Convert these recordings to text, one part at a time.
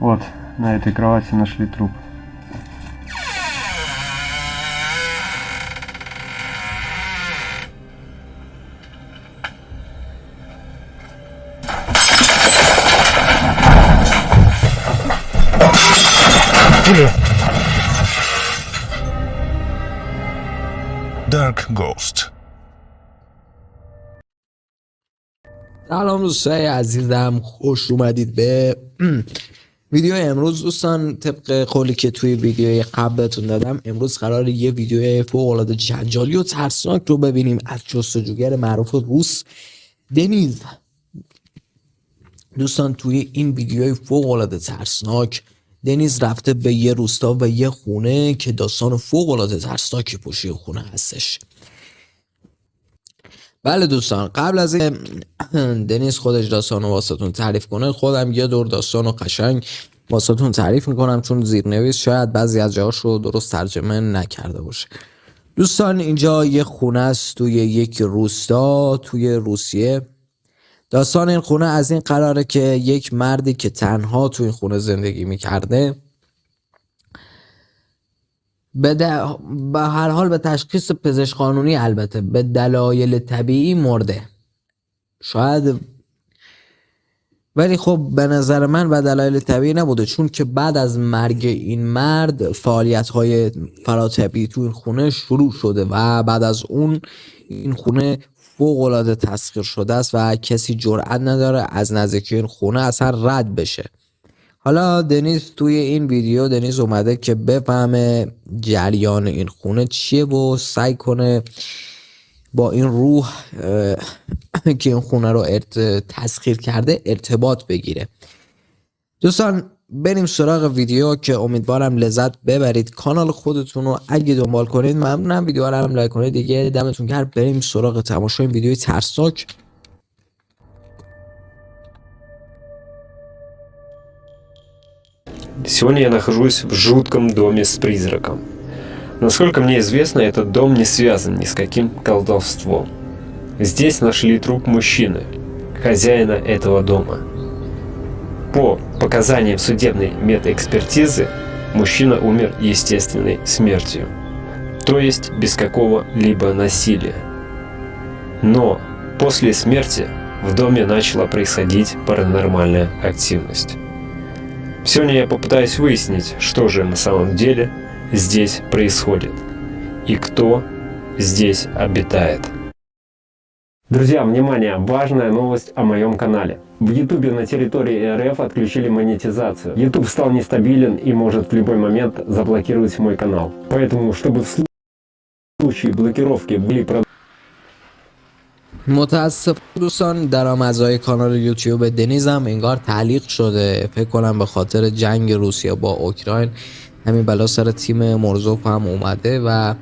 Вот, на этой кровати нашли труп. Dark Ghost. سلام دوستای عزیزم، خوش اومدید به ویدیو امروز. دوستان طبق قولی که توی ویدیوی قبلتون دادم، امروز قراره یه ویدیو فوق‌العاده جنجالی و ترسناک رو ببینیم از جستجوگر معروف روس دنیز. دوستان توی این ویدیوی فوق‌العاده ترسناک دنیز رفته به یه روستا و یه خونه که داستان فوق‌العاده ترسناکی پشت خونه هستش. بله دوستان، قبل از این دنیز خودش داستان رو واسهتون تعریف کنه، خودم یه دور داستان رو قشنگ واسهتون تعریف میکنم، چون زیرنویس شاید بعضی از جاهاش رو درست ترجمه نکرده باشه. دوستان اینجا یه خونه است توی یک روستا توی روسیه. داستان این خونه از این قراره که یک مردی که تنها توی این خونه زندگی میکرده به هر حال به تشخیص پزشک قانونی، البته به دلایل طبیعی مرده. شاید، ولی خب به نظر من به دلایل طبیعی نبوده، چون که بعد از مرگ این مرد فعالیت‌های فراتبیعی تو این خونه شروع شده و بعد از اون این خونه فوق‌العاده تسخیر شده است و کسی جرئت نداره از نزدیکی این خونه اصلا رد بشه. حالا دنیز توی این ویدیو دنیز اومده که بفهمه جریان این خونه چیه و سعی کنه با این روح که این خونه رو تسخیر کرده ارتباط بگیره. دوستان بریم سراغ ویدیو که امیدوارم لذت ببرید. کانال خودتون رو اگه دنبال کنید ممنونم، ویدیو رو هم لایک کنید دیگه. دمتون گرم. بریم سراغ تماشای این ویدیوی ترسناک. Сегодня я нахожусь в жутком доме с призраком. Насколько мне известно, этот дом не связан ни с каким колдовством. Здесь нашли труп мужчины, хозяина этого дома. По показаниям судебной медэкспертизы, мужчина умер естественной смертью, то есть без какого-либо насилия. Но после смерти в доме начала происходить паранормальная активность. Сегодня я попытаюсь выяснить, что же на самом деле здесь происходит и кто здесь обитает. Друзья, внимание! Важная новость о моем канале. В YouTube на территории РФ отключили монетизацию. YouTube стал нестабилен и может в любой момент заблокировать мой канал. Поэтому, чтобы в случае блокировки были متاسف دوستان، درآمدهای کانال یوتیوب دنیز هم انگار تعلیق شده. فکر کنم به خاطر جنگ روسیه با اوکراین همین بلا سر تیم مرزوف هم اومده و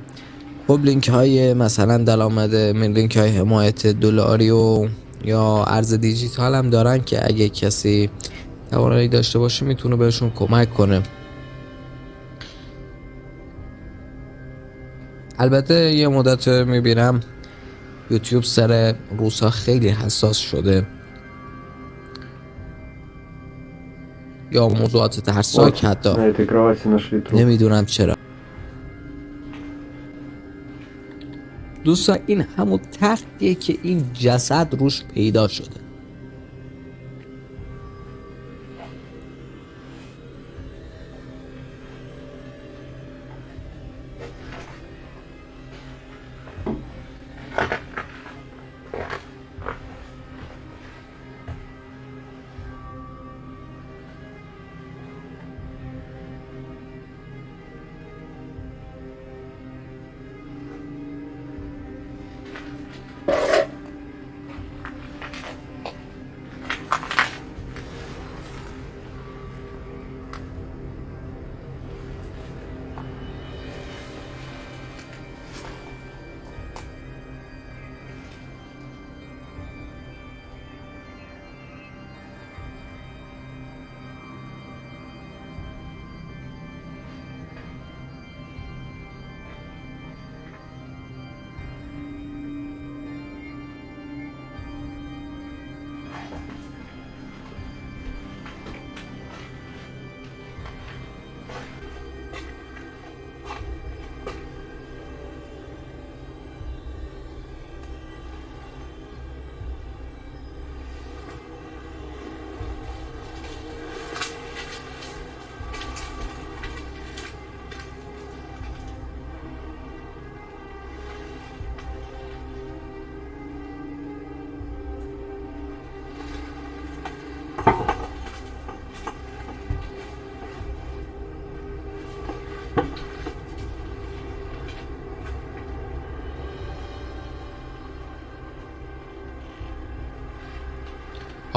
خب لینک های مثلا درآمد من لینک های حمایت دلاری و یا ارز دیجیتال هم دارن که اگه کسی توانایی داشته باشه میتونه بهشون کمک کنه. البته یه مدت میبینم یوتیوب سر روسا خیلی حساس شده یا موضوعات ترسناک حتی. نمیدونم چرا. دوستان این همون تختیه که این جسد روش پیدا شده.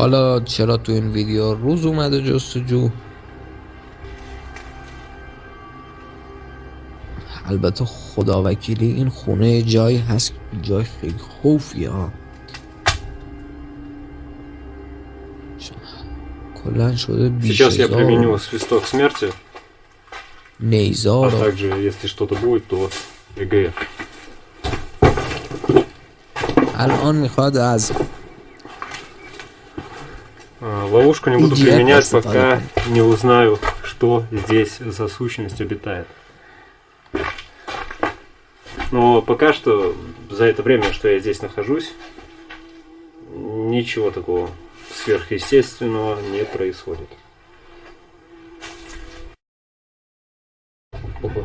حالا چرا تو این ویدیو روز اومده جستجو؟ البته خدا وکیلی این خونه جایی هست، جای خیلی خوفیه ها. کلن شده Сейчас я применю بیشزار свисток смерти, а نیزار также, если что-то будет, то ЭГФ. الان میخواد از Ловушку не буду Иди, применять, просто пока не узнаю, что здесь за сущность обитает. Но пока что, за это время, что я здесь нахожусь, ничего такого сверхъестественного не происходит. Опа.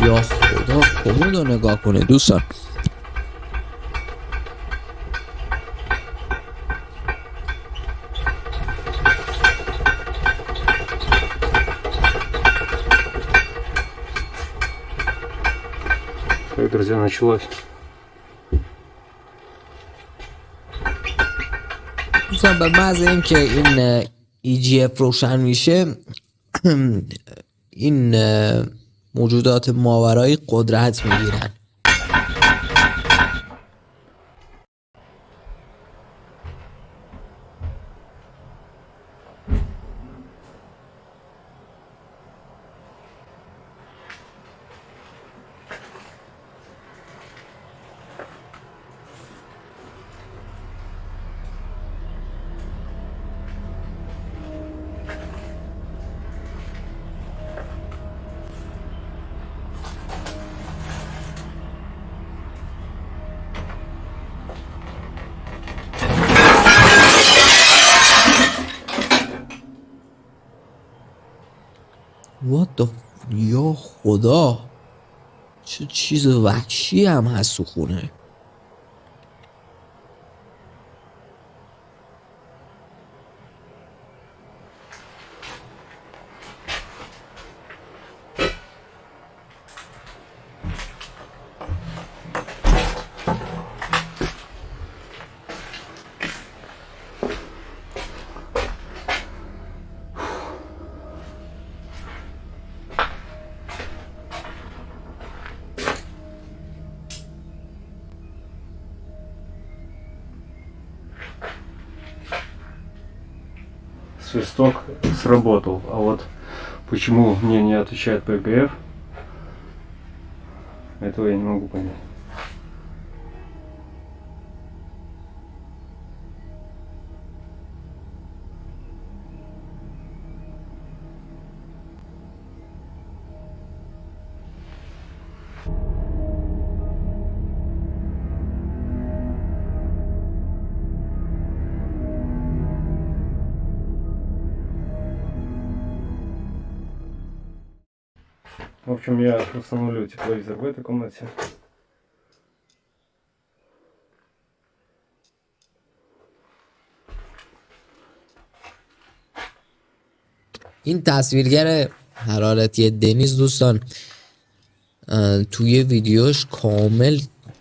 یا خدا کمودو نگاه کنه دوستان. Так, друзья, началось. دوستان به محض اینکه این EGF روشن میشه این موجودات ماورایی قدرت میگیرن. What the یا خدا چه چیز وحشی هم هست تو خونه. Свисток сработал, а вот почему мне не отвечает ПГФ, этого я не могу понять. В общем, я установлю тепловизор в этой комнате. این تصویرگر حرارتی دنیز دوستان توی ویدیوش کامل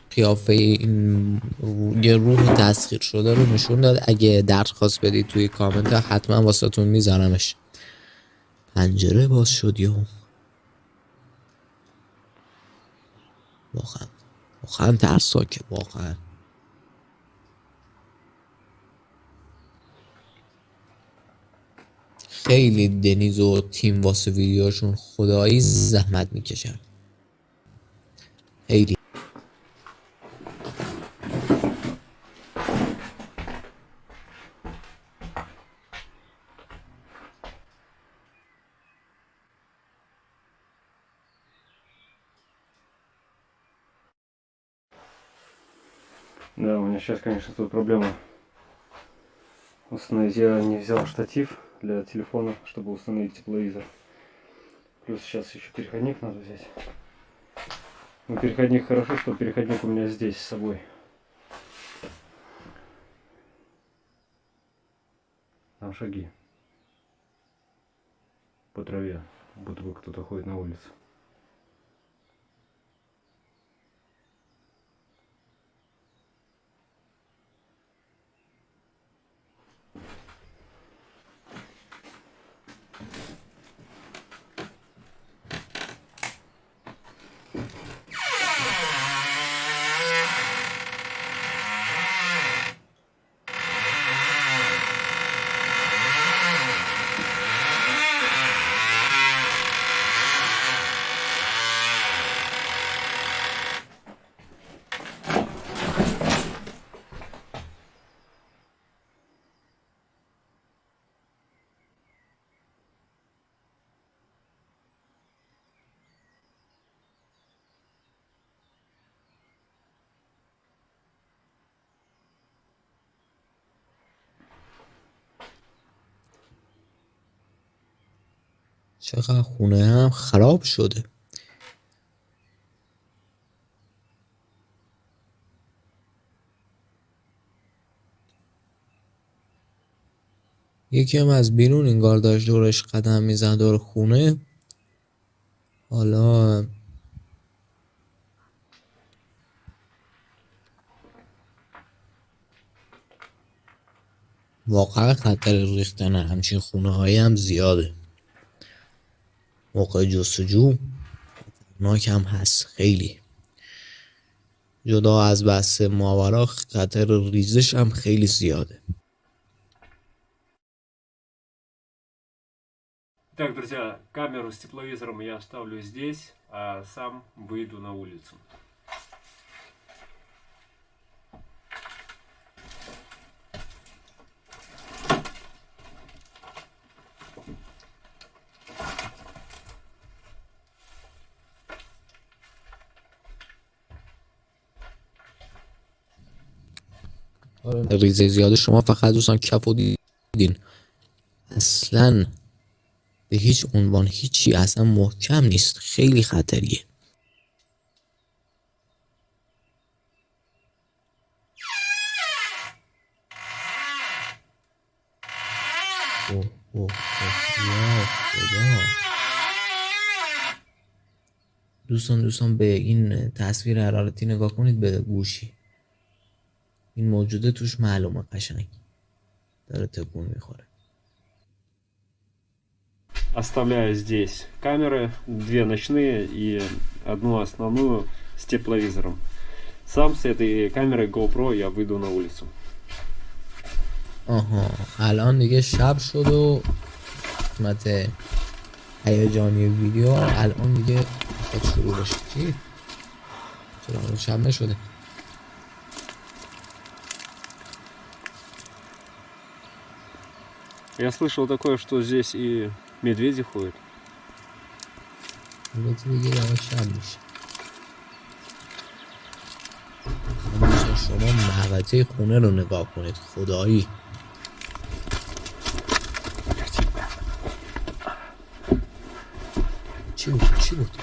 قیافه این یه روح تسخیر شده رو نشون داد. اگه درخواست بدید توی کامنت ها حتما واسهتون میذارمش. پنجره باز شد یا واقعا ترسناکه واقعا. خیلی دنیز و تیم واسه ویدیوشون خدایی زحمت میکشن خیلی. Да, у меня сейчас, конечно, тут проблема установить. Я не взял штатив для телефона, чтобы установить тепловизор. Плюс сейчас еще переходник надо взять. Ну, переходник хорошо, что переходник у меня здесь с собой. Там шаги по траве, будто бы кто-то ходит на улице. چقدر خونه هم خراب شده. یکی هم از بیرون انگار داشت دورش قدم میزد دور خونه. حالا واقعا خطر ریختن همچین خونه هایی هم زیاده. موقع جستجو خطرناک هم هست خیلی. جدا از بحث ماورا خطر ریزش هم خیلی زیاده. Так, друзья, камеру с тепловизором я оставлю здесь, а сам выйду на улицу. ریزه زیاده شما فقط دوستان کف و دیدین، اصلا به هیچ عنوان هیچی اصلا محکم نیست، خیلی خطریه. اوه اوه اوه خدا. دوستان به این تصویر حرارتی نگاه کنید، به گوشی این موجوده توش معلومه قشنگ داره تکون میخوره. Оставляю здесь камеры, 2 ночные и одну основную с тепловизором. Сам с этой камерой GoPro я выйду на улицу. آها الان دیگه شب شد و قسمت هیجانی ویدیو الان دیگه خود شروع بشه. چی؟ چرا شب نشده؟ Я слышал такое, что здесь и медведи ходят. البته دیگه داره شب میشه. همونجا شما محوطه خونه رو نگاه کنید خدایی. چی بود؟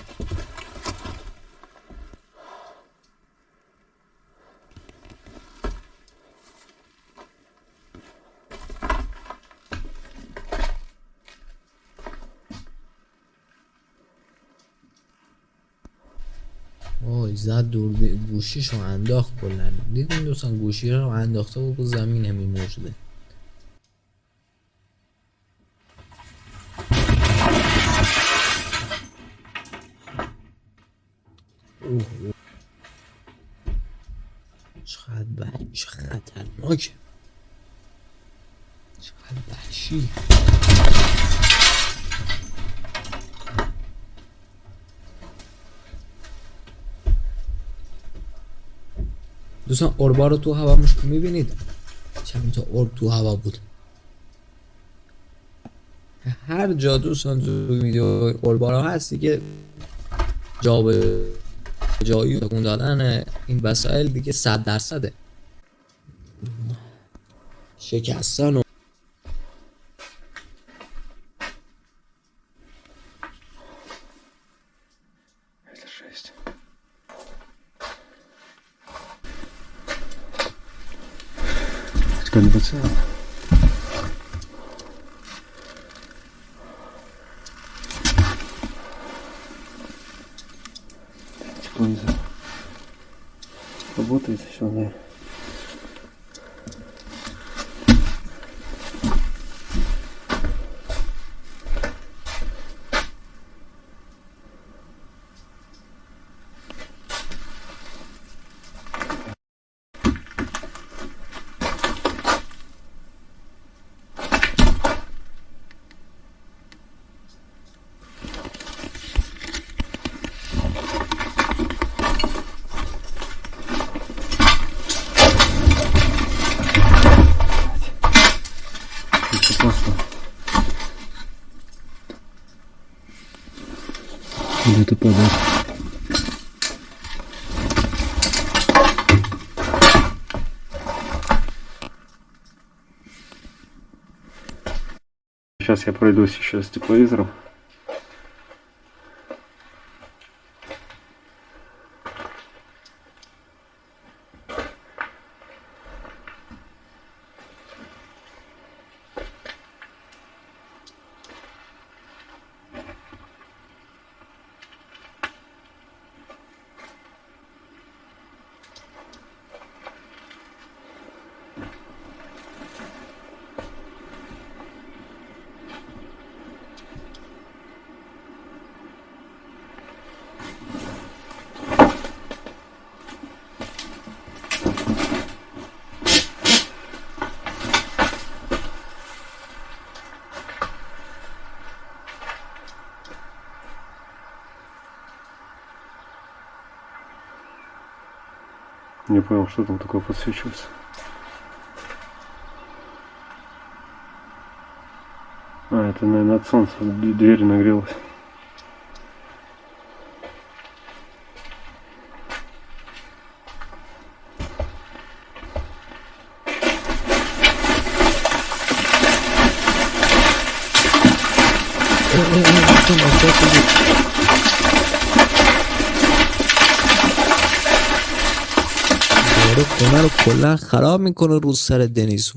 وای زد دور گوشیشو انداخت کلا. دیدین دوستان گوشی رو انداخته و زمین همین موجوده. چقدر خطرناکه، چقدر وحشی. دوستان اربا رو تو هوا میبینید؟ چند تا ارب تو هوا بود. هر جا دوستان تو ویدیو اربا رو هست دیگه جا به جایی تکون دادن این وسایل دیگه 100%. شکستن و Это жесть. Кондиционер. Тепловизор. Работает все, да. Это просто. Где-то падает. Сейчас я пройдусь еще с тепловизором. Не понял, что там такое подсвечивается. А, это, наверное, от солнца дверь нагрелась. خونه رو کلا خراب میکنه رو سر دنیز.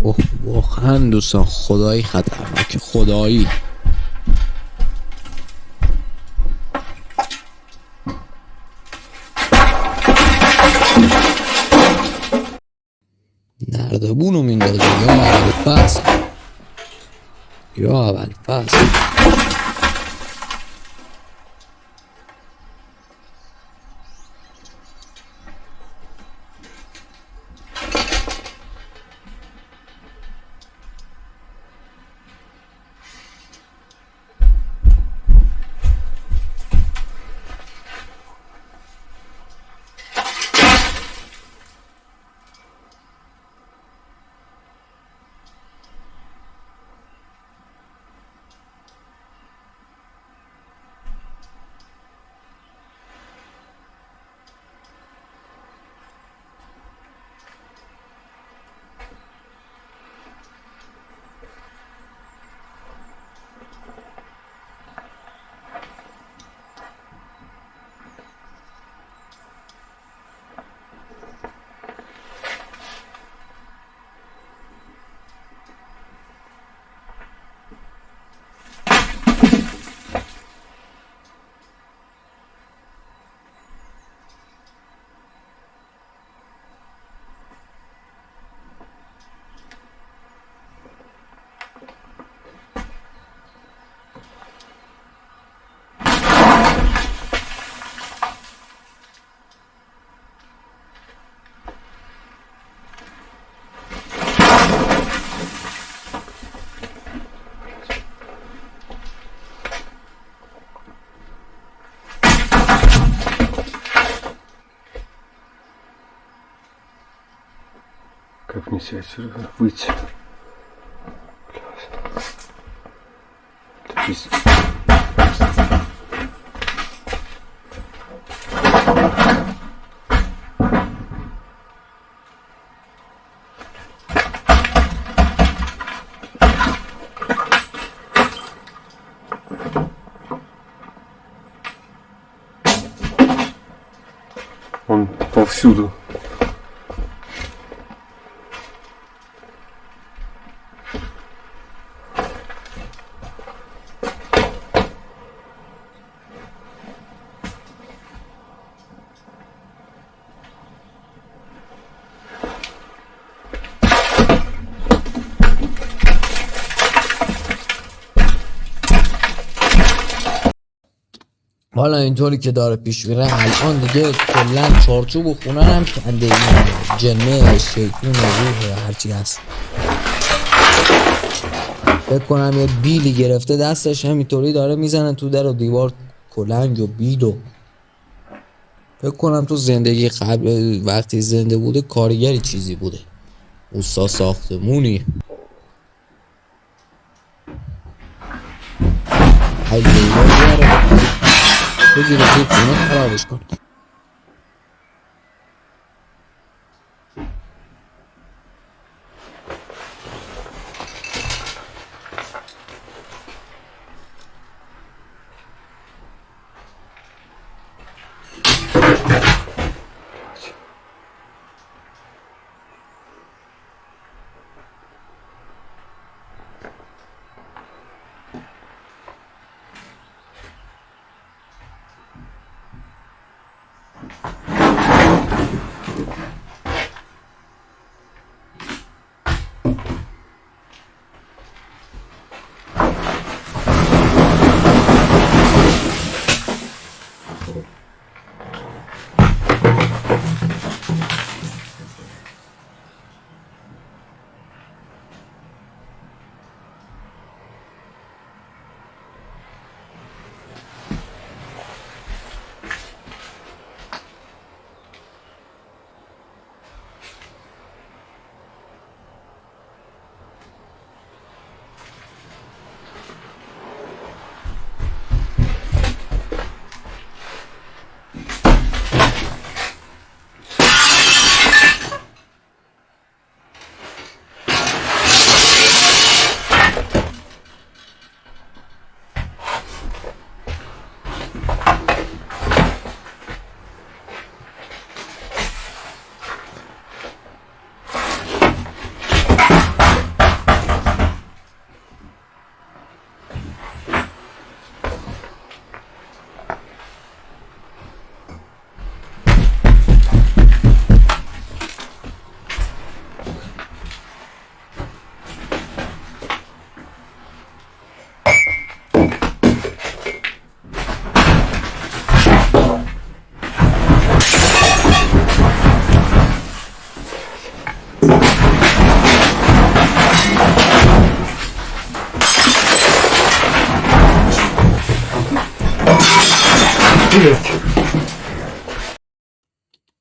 اوه واقعا دوستان خدایی خطرناکه، خدایی. نردبونو میندازه یا اول فصل یا اول فصل. Как мне сейчас отсюда выйти? Это пиздец. Он повсюду. حالا اینطوری که داره پیش میره الان دیگه کلا چارچوب و خونه هم کنده این جنه شیطون روح هرچی هست. فکر کنم یه بیلی گرفته دستش همینطوری داره میزنه تو در و دیوار کلنگ و بیل و فکر کنم تو زندگی قبل وقتی زنده بوده کارگری چیزی بوده، اوستا ساختمونی. ای دیوار بیاره بگیره زیر خونه خرابش کن.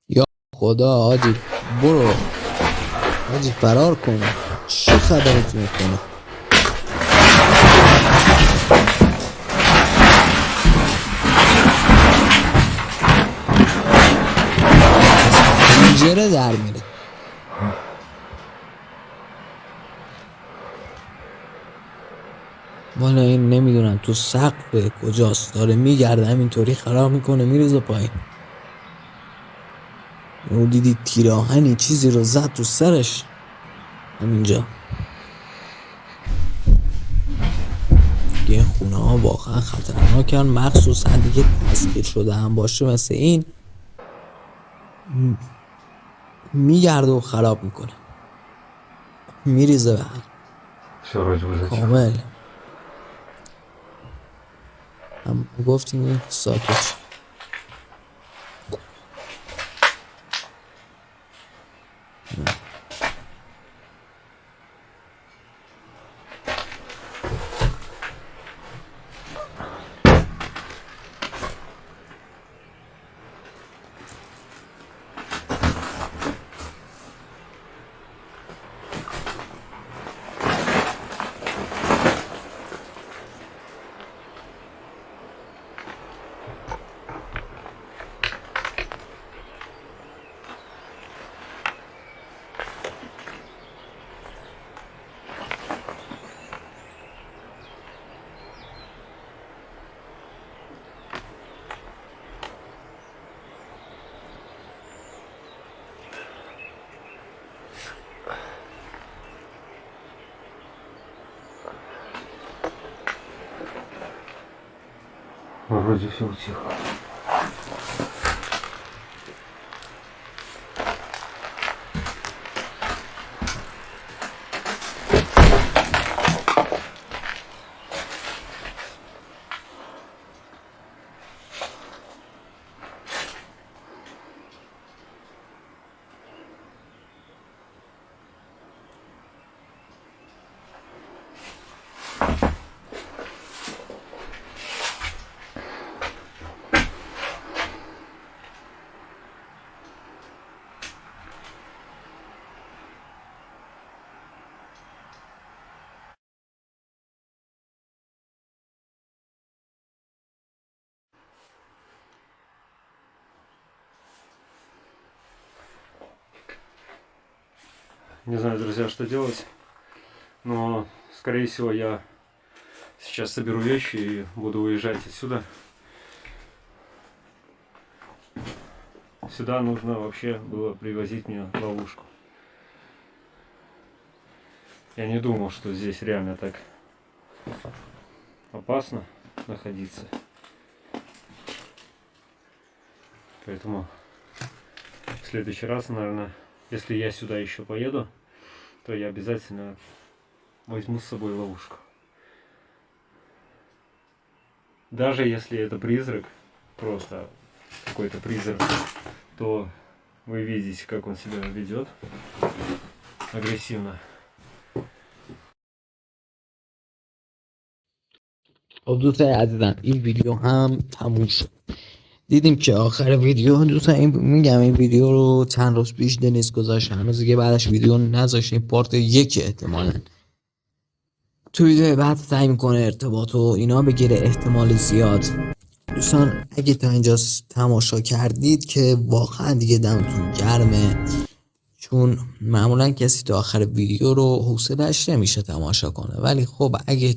یا خدا حاجی برو حاجی فرار کن، چه خبرت میکنه؟ پنجره در میره. والا این نمیدونم تو سقف کجاست، داره میگرده همینطوری خراب میکنه میریزه پایین. او دیدی تیراهنی چیزی رو زد تو سرش همینجا. یه خونه ها واقعا خطرناکن، مخصوصا دیگه تسخیر شده هم باشه مثل این میگرده و خراب میکنه، میریزه به هم کامل. هم گفتیم ساکت. вроде все утихло. Не знаю, друзья, что делать, но, скорее всего, я сейчас соберу вещи и буду уезжать отсюда. Сюда нужно вообще было привозить мне ловушку. Я не думал, что здесь реально так опасно находиться. Поэтому в следующий раз, наверное, если я сюда еще поеду, то я обязательно возьму с собой ловушку. Даже если это призрак, просто какой-то призрак, то вы видите, как он себя ведет агрессивно. خب دوستان عزیزم این ویدیو هم تموم شد. دیدیم که آخر ویدیو دوستان این ویدیو رو چند روز پیش دنیس گذاشت، هنوز دیگه بعدش ویدیو نذاشت. این پارت 1 احتمالاً تو ویدیو بعد سعی میکنه ارتباط و اینا بگیره، احتمال زیاد. دوستان اگه تا اینجا تماشا کردید که واقعا دیگه دمتون گرمه، چون معمولا کسی تا آخر ویدیو رو حوصله‌اش نمیشه تماشا کنه، ولی خب اگه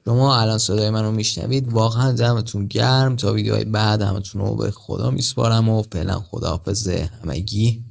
شما الان صدای منو میشنوید واقعا دمتون گرم. تا ویدیوهای بعد همتون رو به خدا میسپارم و فعلا خداحافظ همگی.